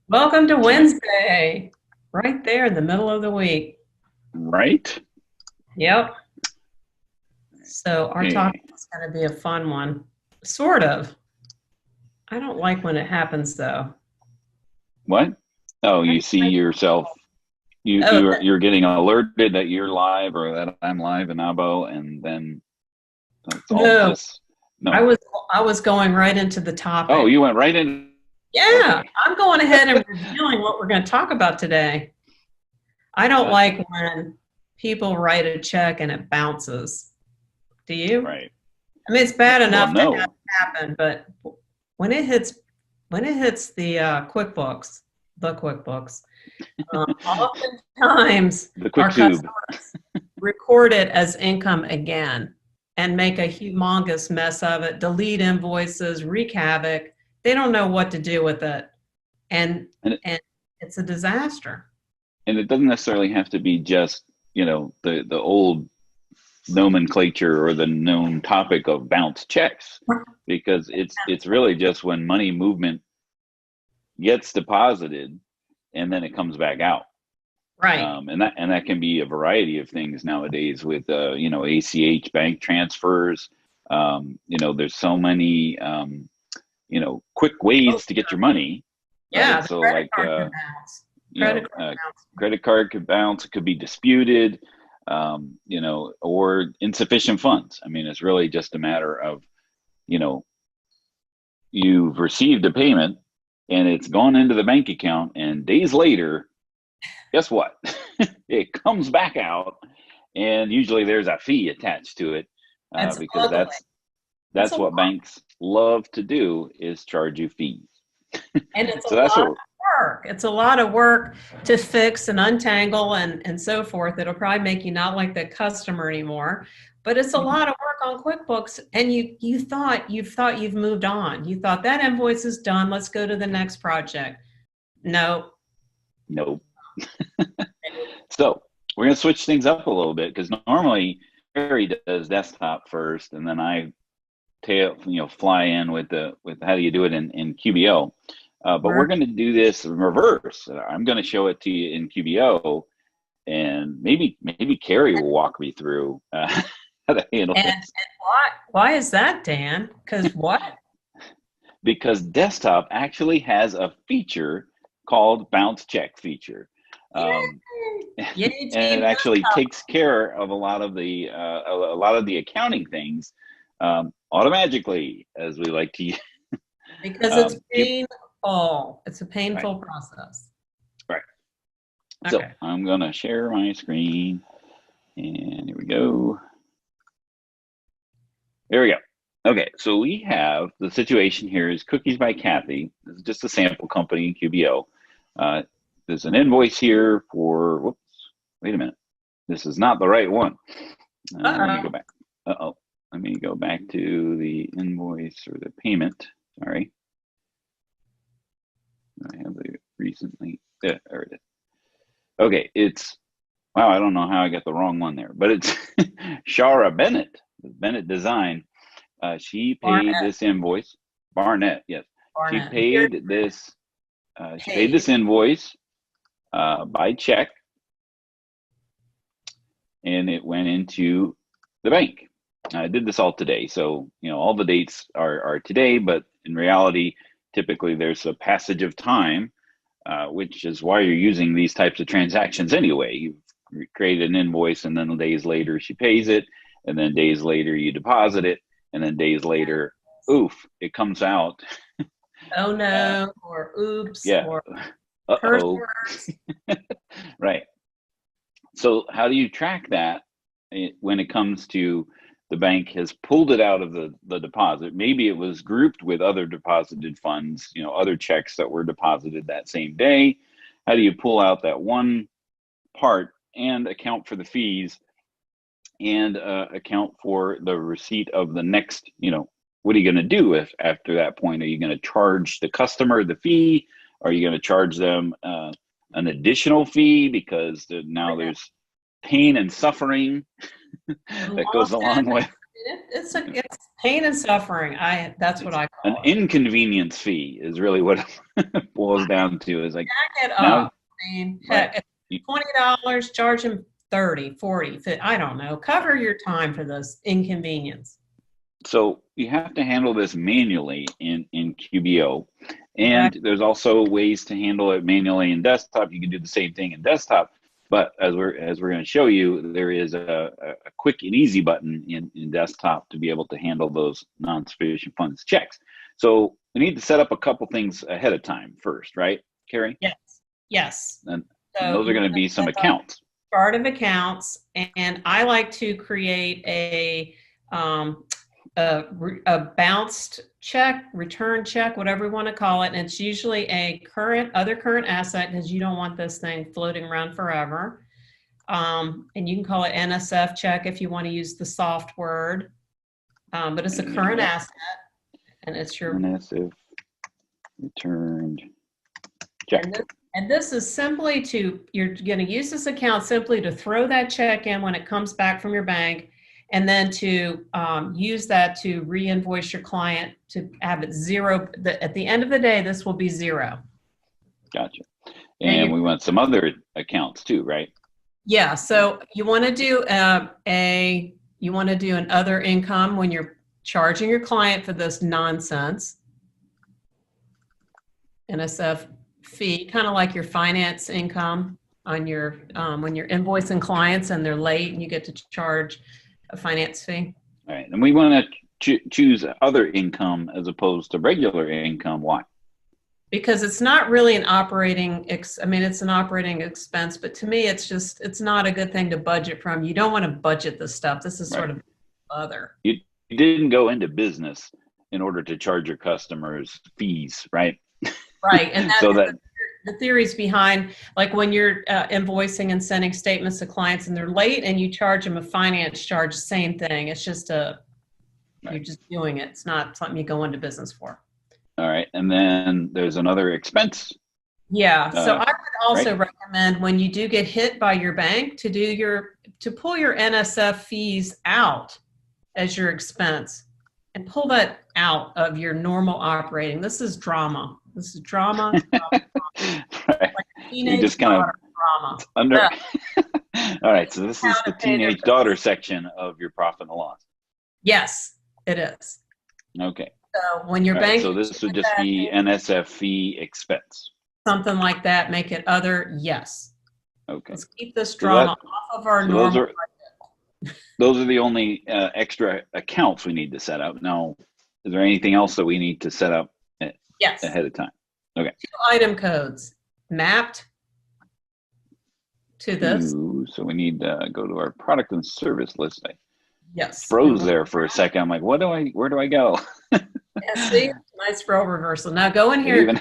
Welcome to Wednesday, right there in the middle of the week. Right? Yep. So our topic Okay. is going to be a fun one, sort of. I don't like when it happens though. What? Oh, I you don't see like, yourself. You oh, you're getting alerted that you're live or that I'm live in Abo, and then it's all no, just I no. was I was going right into the Oh, topic. you went right in. Yeah, Okay. I'm going ahead and revealing what we're going to talk about today. I don't Okay. like when people write a check and it bounces. Do you? Right. I mean, it's bad Well, enough to have no. it happen, but when it hits when it hits the QuickBooks, oftentimes The quick our tube. customers record it as income again and make a humongous mess of it, delete invoices, wreak havoc. They don't know what to do with it, and And it, and it's a disaster. and it doesn't necessarily have to be just, the old nomenclature or the known topic of bounce checks, because it's really just when money movement gets deposited and then it comes back out. Right. And that can be a variety of things nowadays with ACH bank transfers. There's so many quick Oh, ways to get your money, yeah, right? the So credit like card can bounce. Credit card bounce. credit card could bounce, it could be disputed, or insufficient funds. I mean, it's really just a matter of you know you've received a payment and it's gone into the bank account, and days later, guess what? It comes back out, and usually there's a fee attached to it, It's because ugly. It's a that's lot, what banks love to do, is charge you fees. and it's a So that's lot of what. work. It's a lot of work to fix and untangle and so forth. It'll probably make you not like the customer anymore, but it's a Mhm. lot of work on QuickBooks. And you thought you've moved on. You thought that invoice is done. Let's go to the next project. No. Nope. So we're going to switch things up a little bit, because normally Harry does desktop first, and then I fly in with how do you do it in QBO. But we're going to do this in reverse. I'm going to show it to you in QBO, and maybe Carrie will walk me through how to handle And this, why is that, Dan? Because what? because desktop actually has a feature called bounce check feature. Um, Yay! and Yay, it team actually desktop. takes care of a lot of the accounting things, automatically, as we like to use. Because it's Give painful. It's a Right, painful process. right. So Okay. I'm gonna share my screen, and here we go. There we go. Okay, so we have the situation here is Cookies by Kathy. This is just a sample company in QBO. Uh, there's an invoice here for, whoops, wait a minute. This is not the right one. Let me go Uh-oh. back. Uh-oh. Let me go back to the invoice or the payment. Sorry. I have the recently, there it is. Okay, wow, I don't know how I got the wrong one there, but it's Shara Bennett, Bennett Design. She paid Barnett. this invoice. Barnett, yes. She Barnett. Here, paid this. She paid paid. this invoice by check, and it went into the bank. I did this all today, so all the dates are today, but in reality, typically there's a passage of time, which is why you're using these types of transactions anyway. You create an invoice, and then days later she pays it, and then days later you deposit it, and then days later, oof, it comes out. Oh Uh, no, or oops, yeah, or curse uh-oh, words. right. So how do you track that, when it comes to the bank has pulled it out of the deposit? Maybe it was grouped with other deposited funds, other checks that were deposited that same day. How do you pull out that one part and account for the fees, and account for the receipt of the next, what are you going to do if after that point? Are you going to charge the customer the fee? Are you going to charge them an additional fee because now there's pain and suffering And that goes lost along with? it's pain and suffering. That's what I An call it. inconvenience fee is really what it boils down to. Is like Back it now, up. I mean, right? heck, $20, charge them 30, 40, 50, I don't know. Cover your time for this inconvenience. So you have to handle this manually in QBO, and Okay. there's also ways to handle it manually in desktop. You can do the same thing in desktop, but as we're going to show you, there is a quick and easy button in desktop to be able to handle those non-sufficient funds checks. So we need to set up a couple things ahead of time first, right, Carrie? Yes. Yes. And So those are going to be some accounts. Chart of accounts, and I like to create a bounced check, return check, whatever we want to call it. And it's usually a other current asset because you don't want this thing floating around forever. And you can call it NSF check if you want to use the soft word, but it's a current asset, and it's your NSF returned check. And this is simply you're going to use this account simply to throw that check in when it comes back from your bank, and then to use that to re-invoice your client to have it zero. At the end of the day, this will be zero. Gotcha. And we want some other accounts too, right? Yeah. So you want to do an other income when you're charging your client for this nonsense. NSF fee, kind of like your finance income on your when you're invoicing clients and they're late and you get to charge a finance fee. All right, and we want to choose other income as opposed to regular income. Why? Because it's not really an operating it's an operating expense, but to me it's not a good thing to budget from. You don't want to budget this stuff. This is sort of other. You didn't go into business in order to charge your customers fees, right? Right, and so the theories behind, like when you're invoicing and sending statements to clients and they're late and you charge them a finance charge, same thing. It's just you're just doing it. It's not something you go into business for. All right, and then there's another expense. Yeah, so I would also recommend when you do get hit by your bank to pull your NSF fees out as your expense and pull that out of your normal operating. This is drama. This is drama. Right. Like You're just kind of drama. under. Yeah. All right, so this is the teenage daughter section of your profit and loss. Yes, it is. Okay. So when your bank, so this would just be NSF fee expense. Something like that. Make it other. Yes. Okay. Let's keep this drama off of our normal. Those are the only extra accounts we need to set up. Now, is there anything else that we need to set up ahead of time? Okay. 2 item codes mapped to this. So we need to go to our product and service list. Yes. Froze there for a second. I'm like, where do I go? Yeah, see, nice role reversal. Now go in here.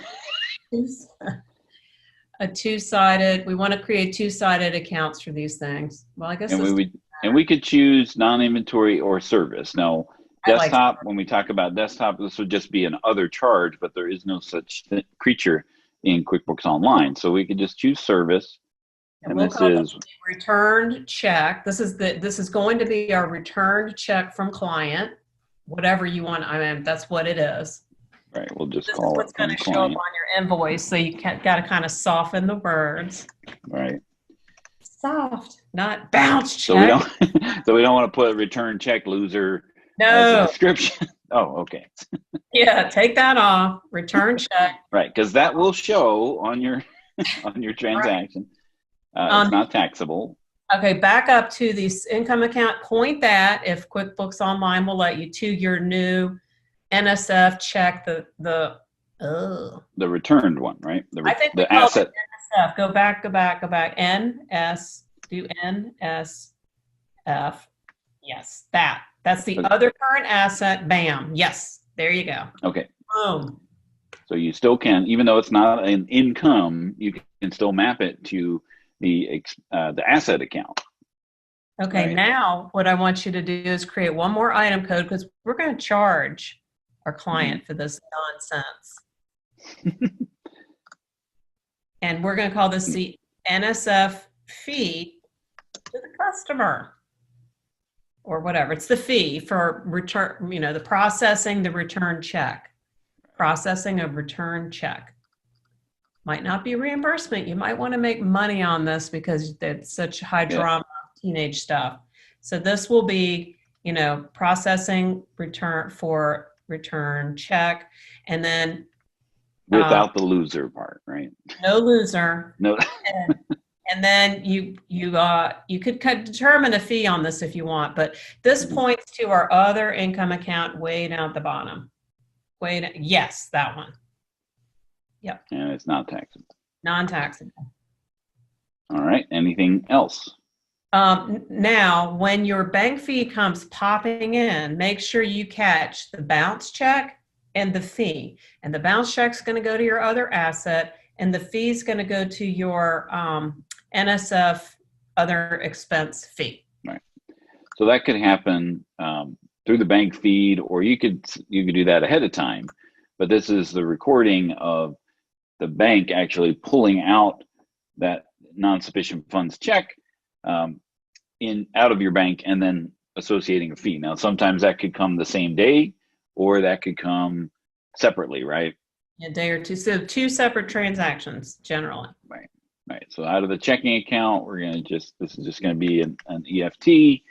A two-sided. We want to create two-sided accounts for these things. Well, I guess. And we could choose non-inventory or service. Now, desktop. When we talk about desktop, this would just be an other charge, but there is no such creature in QuickBooks Online. So we could just choose service. And this is returned check. This is going to be our returned check from client, whatever you want. That's what it is. Right. We'll just this call is what's going to show up on your invoice. So you got to kind of soften the words. Right. Soft, not bounce check. So we don't want to put return check loser as a description. Oh, okay. Yeah, take that off. Return check. Right, because that will show on your transaction. It's not taxable. Okay, back up to the income account. Point that, if QuickBooks Online will let you, to your new NSF check. The returned one, right? I think the asset. NSF. Go back. Do NSF. Yes, that's the other current asset. Bam. Yes, there you go. Okay. Boom. So you still can, even though it's not an income, you can still map it to the asset account. Okay, right. Now what I want you to do is create one more item code, because we're going to charge our client for this nonsense. And we're going to call this the NSF fee to the customer. or whatever. It's the fee for return, the processing the return check. Processing of return check. Might not be reimbursement. You might want to make money on this because it's such high drama teenage stuff. So this will be, processing return check, and then without the loser part, right? No loser. No. And then you could determine a fee on this if you want, but this points to our other income account way down at the bottom. Yes, that one. Yep. And it's not taxable. Non-taxable. All right. Anything else? Now, when your bank fee comes popping in, make sure you catch the bounce check and the fee. And the bounce check's going to go to your other asset, and the fee is going to go to your NSF other expense fee. Right. So that could happen through the bank feed, or you could do that ahead of time. But this is the recording of the bank actually pulling out that non-sufficient funds check out of your bank and then associating a fee. Now, sometimes that could come the same day, or that could come separately, right? A day or two. So 2 separate transactions generally. Right. Right. So out of the checking account, this is just going to be an EFT,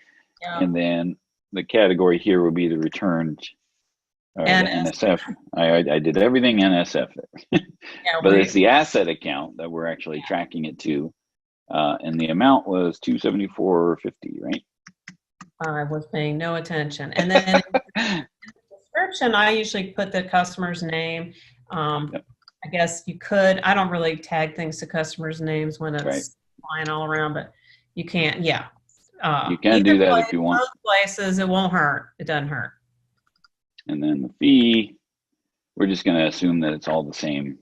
and then the category here will be the returned the NSF. I did everything NSF there. But it's the asset account that we're actually tracking it to, and the amount was $274.50, right? I was paying no attention. And then in the description, I usually put the customer's name. I guess you could. I don't really tag things to customers' names when it's flying all around, but you can't. Yeah. You can do that if you want. Most places, it won't hurt. It doesn't hurt. And then the fee, we're just going to assume that it's all the same.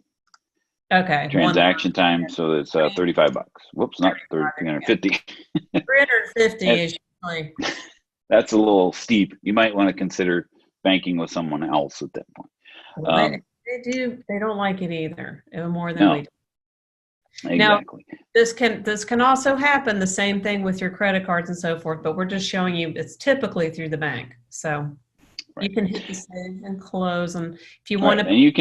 Okay. Transaction time, so it's $35. Whoops, not 350. 350 is usually. That's a little steep. You might want to consider banking with someone else at that point. They don't like it either, more than we do. Exactly. Now, this can also happen, the same thing with your credit cards and so forth, but we're just showing you it's typically through the bank. So you can hit the save and close, and if you want to, and you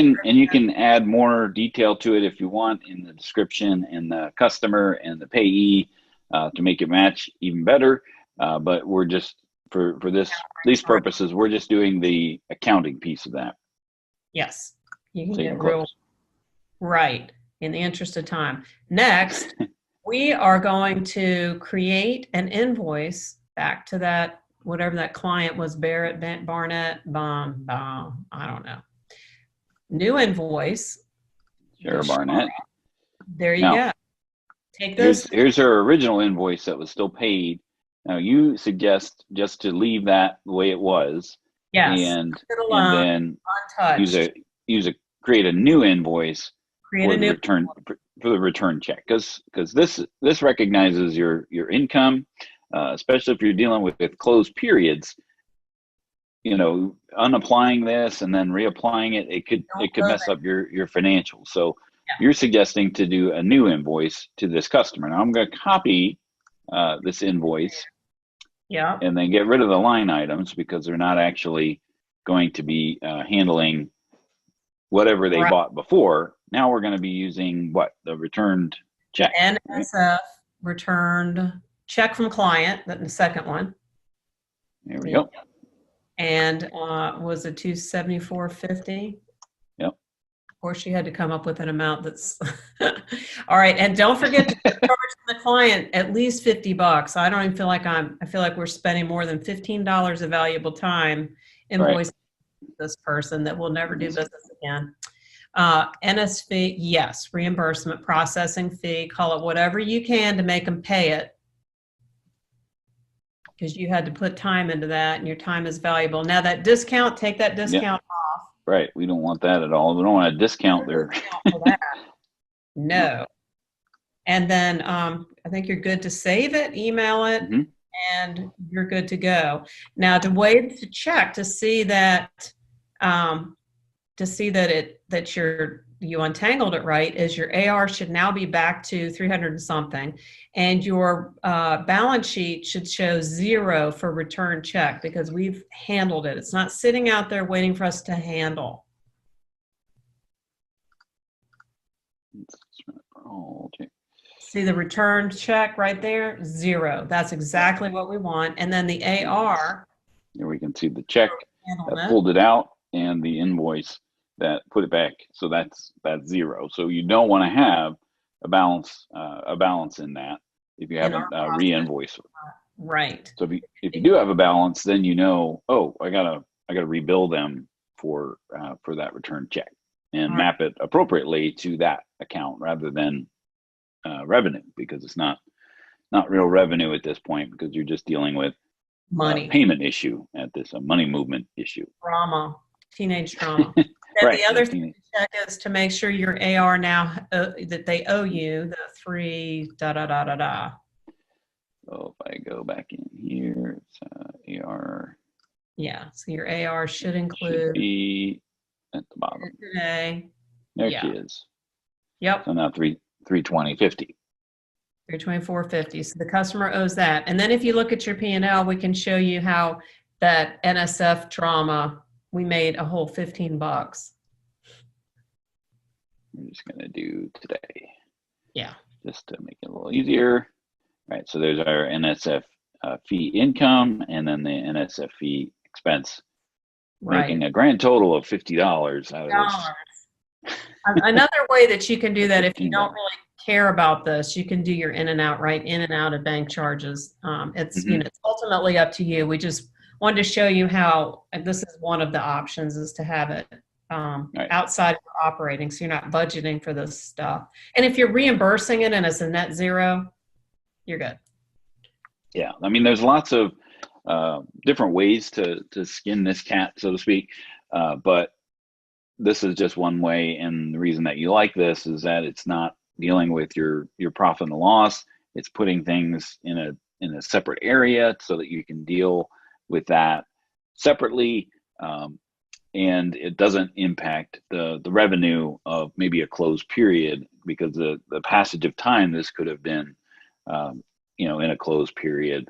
can add more detail to it if you want in the description and the customer and the payee to make it match even better. But we're just for these purposes, we're just doing the accounting piece of that. Yes, you can get real right in the interest of time. Next, we are going to create an invoice back to that. Whatever that client was, Barrett, Barnett, I don't know. New invoice. Sure, Barnett. There you go. Take this. Here's our original invoice that was still paid. Now you suggest just to leave that the way it was. Yes. And then untouched. create a new invoice for the return check, because this recognizes your income. Especially if you're dealing with closed periods, unapplying this and then reapplying it, it could mess up your financials. So you're suggesting to do a new invoice to this customer. Now I'm going to copy this invoice, and then get rid of the line items because they're not actually going to be handling whatever they bought before. Now we're going to be using the returned check. NSF returned check from client, the second one. There we go. And was it $274.50? Yep. Of course, you had to come up with an amount that's all right. And don't forget to charge the client at least $50. I don't even feel like I feel like we're spending more than $15 of valuable time invoicing this person that will never do business again. NSF, yes, reimbursement, processing fee, call it whatever you can to make them pay it. Because you had to put time into that, and your time is valuable. Now that discount, take that discount off. Right. We don't want that at all. We don't want a discount there. No. And then I think you're good to save it, email it, and you're good to go. Now, the way to check to see that to see that you untangled it right is your AR should now be back to 300 and something, and your balance sheet should show 0 for return check because we've handled it. It's not sitting out there waiting for us to handle. See the return check right there? 0. That's exactly what we want. And then the AR. Here we can see the check that pulled it out and the invoice that put it back. So that's 0. So you don't want to have a balance in that if you haven't re-invoiced. Right. So if you do have a balance, then you know, oh, I gotta rebill them for that return check and map it appropriately to that account rather than revenue, because it's not real revenue at this point, because you're just dealing with money payment issue at this, a money movement issue. Drama, teenage drama. Right. The other thing to check is to make sure your AR now that they owe you the 3 da da da da da. So if I go back in here, it's AR. Yeah. So your AR should include be at the bottom today. There she is. Yep. So now 320.50. 324.50. So the customer owes that. And then if you look at your P&L, we can show you how that NSF drama, we made a whole $15. We're just going to do today. Yeah. Just to make it a little easier. Right. So there's our NSF fee income and then the NSF fee expense, making a grand total of $50 out of this. Another way that you can do that, if you don't really care about this, you can do your in and out of bank charges. It's it's ultimately up to you. We just wanted to show you how, and this is one of the options, is to have it outside of your operating, so you're not budgeting for this stuff. And if you're reimbursing it and it's a net 0, you're good. Yeah, I mean, there's lots of different ways to skin this cat, so to speak, but this is just one way. And the reason that you like this is that it's not dealing with your profit and loss. It's putting things in a separate area so that you can deal with that separately, and it doesn't impact the revenue of maybe a closed period, because the passage of time, this could have been in a closed period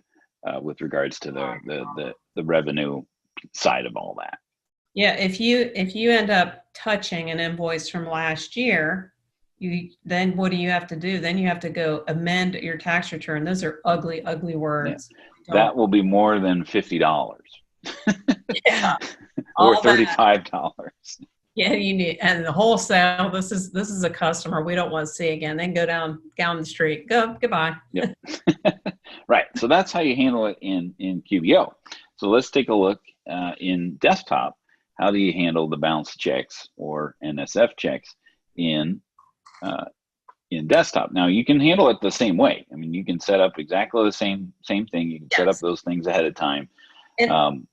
with regards to the revenue side of all that. Yeah, if you end up touching an invoice from last year, then what do you have to do? Then you have to go amend your tax return. Those are ugly, ugly words. Yeah. That will be more than $50. Yeah. Or $35. Yeah, you need, and the wholesale, this is a customer we don't want to see again. Then go down the street. Goodbye. Yep. Right. So that's how you handle it in QBO. So let's take a look in desktop. How do you handle the bounce checks or NSF checks in desktop? Now you can handle it the same way. I mean, you can set up exactly the same thing. You can set up those things ahead of time. Go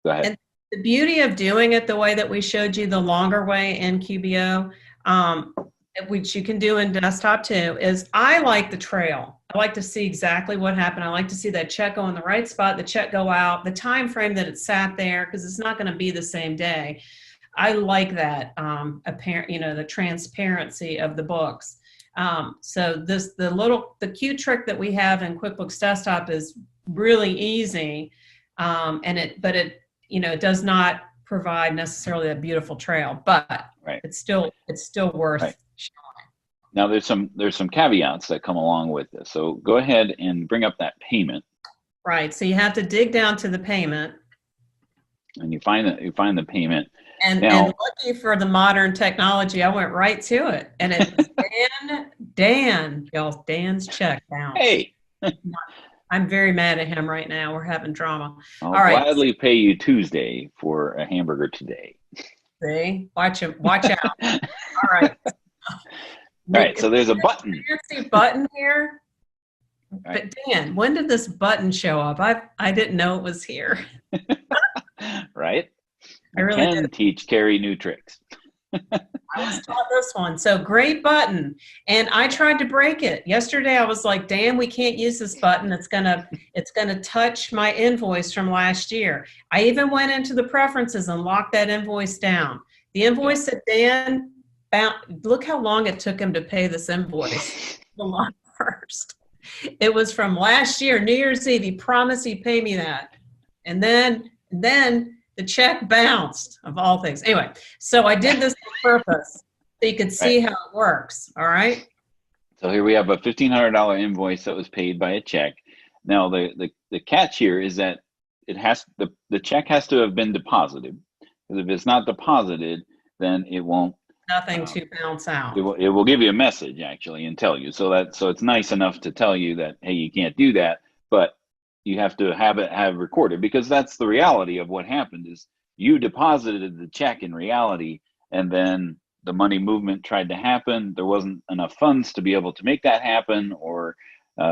ahead. And the beauty of doing it the way that we showed you, the longer way in QBO, which you can do in desktop too, is I like the trail. I like to see exactly what happened. I like to see that check go in the right spot, the check go out, the time frame that it sat there, because it's not going to be the same day. I like that the transparency of the books. So the cute trick that we have in QuickBooks Desktop is really easy, but it does not provide necessarily a beautiful trail, but it's still worth showing. Now there's some caveats that come along with this. So go ahead and bring up that payment. Right. So you have to dig down to the payment. And you find the payment. And lucky for the modern technology, I went right to it. And it's Dan. Y'all, Dan's check bounced. Hey. I'm very mad at him right now. We're having drama. I'll gladly pay you Tuesday for a hamburger today. See? Watch out. All right. All right, so there's a button. Fancy button here. Right. But Dan, when did this button show up? I didn't know it was here. Right? I really can teach Carrie new tricks. I was taught this one. So great button. And I tried to break it. Yesterday I was like, Dan, we can't use this button. It's gonna touch my invoice from last year. I even went into the preferences and locked that invoice down. The invoice that Dan found, look how long it took him to pay this invoice. July 1st. It was from last year, New Year's Eve. He promised he'd pay me that. And then the check bounced, of all things. Anyway, so I did this on purpose so you could see how it works. All right. So here we have a $1,500 invoice that was paid by a check. Now the catch here is that the check has to have been deposited, because if it's not deposited, then it won't. Nothing to bounce out. It will give you a message actually and tell you. So it's nice enough to tell you that, hey, you can't do that, but you have to have recorded, because that's the reality of what happened. Is you deposited the check in reality, and then the money movement tried to happen. There wasn't enough funds to be able to make that happen, or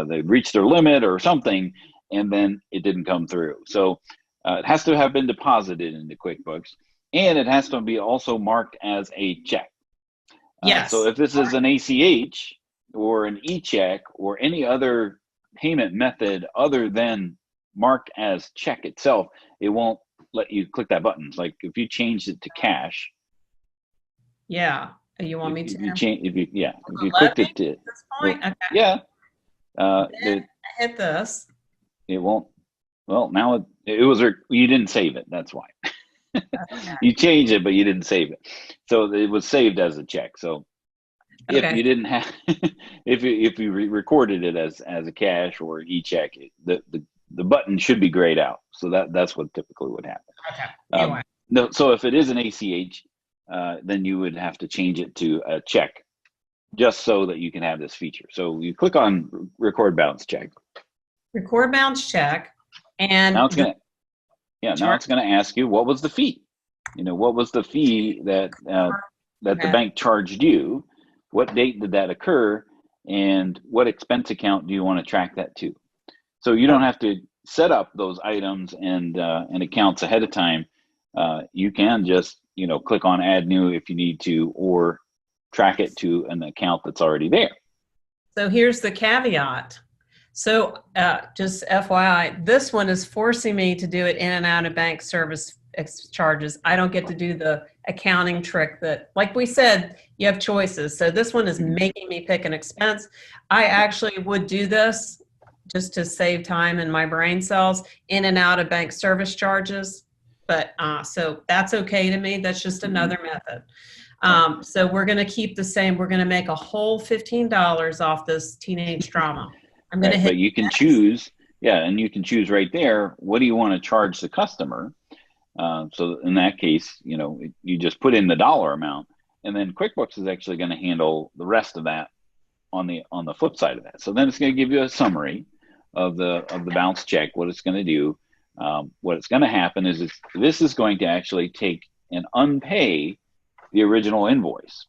they reached their limit or something, and then it didn't come through. So it has to have been deposited into QuickBooks, and it has to be also marked as a check. Yes. So if this is an ACH or an e-check or any other payment method other than marked as check itself, it won't let you click that button. It's like if you changed it to cash. Yeah. You want me to? If you clicked it to this point? Okay. Yeah. I hit this. It won't. Well, now it was, you didn't save it. That's why. Okay. You changed it, but you didn't save it. So it was saved as a check. So if you didn't have, if you recorded it as a cash or e-check, the button should be grayed out. So that's what typically would happen. Okay. Anyway. No. So if it is an ACH, then you would have to change it to a check, just so that you can have this feature. So you click on record bounce check. Record bounce check, and now it's gonna ask you, what was the fee? What was the fee that the bank charged you? What date did that occur? And what expense account do you want to track that to? So you don't have to set up those items and accounts ahead of time. You can just click on add new if you need to, or track it to an account that's already there. So here's the caveat. So just FYI, this one is forcing me to do it in and out of bank service charges. I don't get to do the accounting trick that, like we said, you have choices. So this one is making me pick an expense. I actually would do this just to save time in my brain cells, in and out of bank service charges. But so that's okay to me. That's just another method. So we're going to keep the same. We're going to make a whole $15 off this teenage drama. I'm going to hit. But you can choose, and you can choose right there. What do you want to charge the customer? So in that case, you just put in the dollar amount, and then QuickBooks is actually going to handle the rest of that on the flip side of that. So then it's going to give you a summary of the bounce check, what it's going to do. What it's going to happen is this is going to actually take and unpay the original invoice,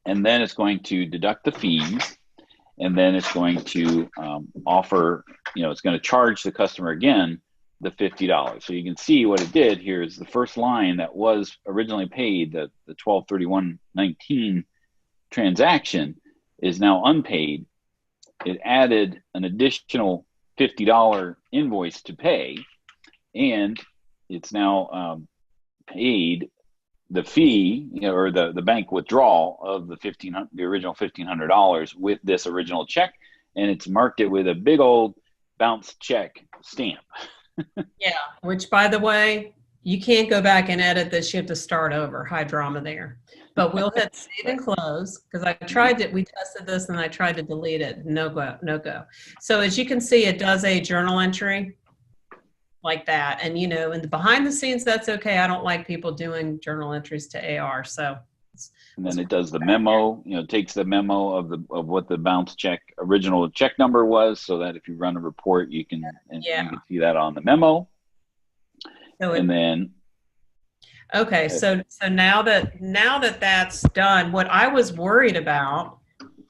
and then it's going to deduct the fees, and then it's going to offer, it's going to charge the customer again the $50. So you can see what it did here is the first line that was originally paid, the 12/31/19 transaction, is now unpaid. It added an additional $50 invoice to pay, and it's now paid the fee, or the bank withdrawal of the original $1,500 with this original check, and it's marked it with a big old bounce check stamp. Yeah, which, by the way, you can't go back and edit this. You have to start over. High drama there. But we'll hit save and close, because I tried it. We tested this and I tried to delete it. No go. So as you can see, it does a journal entry like that. And, in the behind the scenes, that's okay. I don't like people doing journal entries to AR. So. And then it does the memo, takes the memo of what the bounce check original check number was, so that if you run a report, you can see that on the memo. Okay, so now that that's done, what I was worried about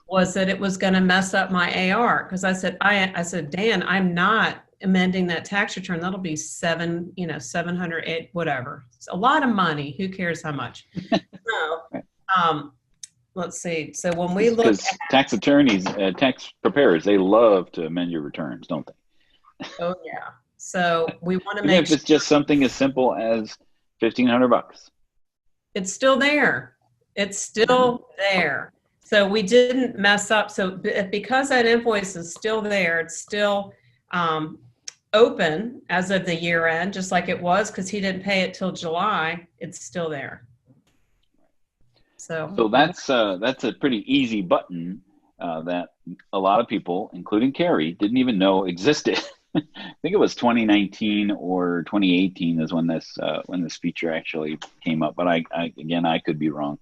was that it was going to mess up my AR, because I said, Dan, I'm not amending that tax return. That'll be $700, whatever. It's a lot of money. Who cares how much? Let's see. So when we look at tax attorneys, tax preparers, they love to amend your returns, don't they? Oh yeah. So we want to make if it's just something as simple as $1,500. It's still there. It's still there. So we didn't mess up. So because that invoice is still there, it's still open as of the year end, just like it was, because he didn't pay it till July. It's still there. So that's a pretty easy button that a lot of people, including Carrie, didn't even know existed. I think it was 2019 or 2018 is when this feature actually came up. But I could be wrong,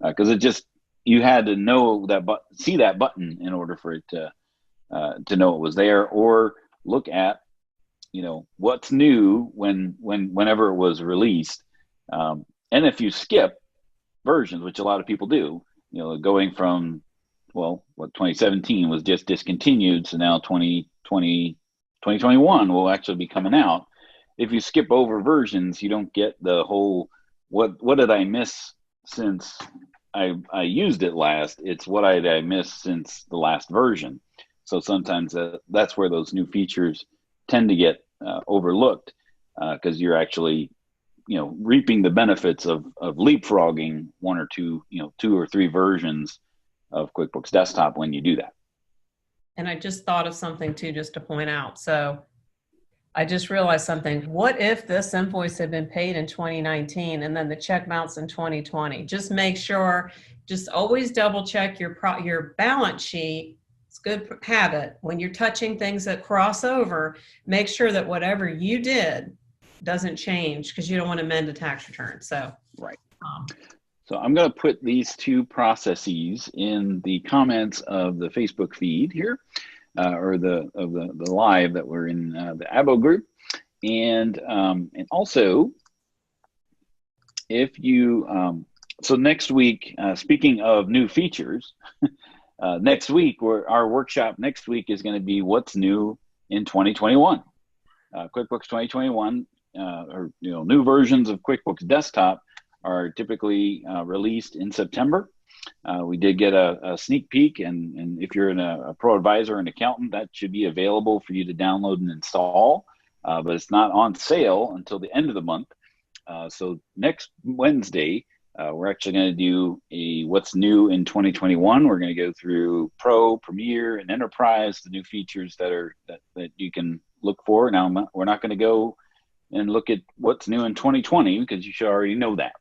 because it just, you had to know that, see that button in order for it to know it was there, or look at, what's new whenever it was released. And if you skip versions, which a lot of people do, going from, what 2017 was just discontinued, so now 2021 will actually be coming out. If you skip over versions, you don't get the whole, what did I miss since I used it last? It's what did I miss since the last version. So sometimes that's where those new features tend to get overlooked, because you're actually reaping the benefits of leapfrogging one or two, 2 or 3 versions of QuickBooks Desktop when you do that. And I just thought of something too, just to point out. So I just realized something. What if this invoice had been paid in 2019 and then the check bounced in 2020? Just make sure, just always double check your balance sheet. It's a good habit. When you're touching things that cross over, make sure that whatever you did doesn't change, because you don't want to amend a tax return. So, right. So I'm going to put these 2 processes in the comments of the Facebook feed here, or the live that we're in, the ABO group, and also, if you so next week, speaking of new features, next week, our workshop next week is going to be what's new in 2021. QuickBooks 2021, or new versions of QuickBooks Desktop are typically released in September. We did get a sneak peek, and if you're a pro advisor or an accountant, that should be available for you to download and install, but it's not on sale until the end of the month. So next Wednesday, we're actually going to do a what's new in 2021. We're going to go through Pro, Premier, and Enterprise, the new features that you can look for. Now, we're not going to go and look at what's new in 2020, because you should already know that.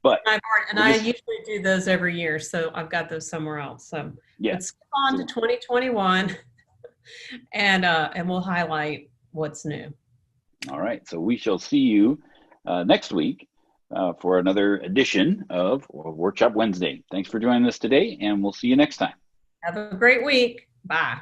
But I usually do those every year, so I've got those somewhere else. So yeah, let's go on to 2021, and we'll highlight what's new. All right, so we shall see you next week for another edition of Workshop Wednesday. Thanks for joining us today, and we'll see you next time. Have a great week. Bye.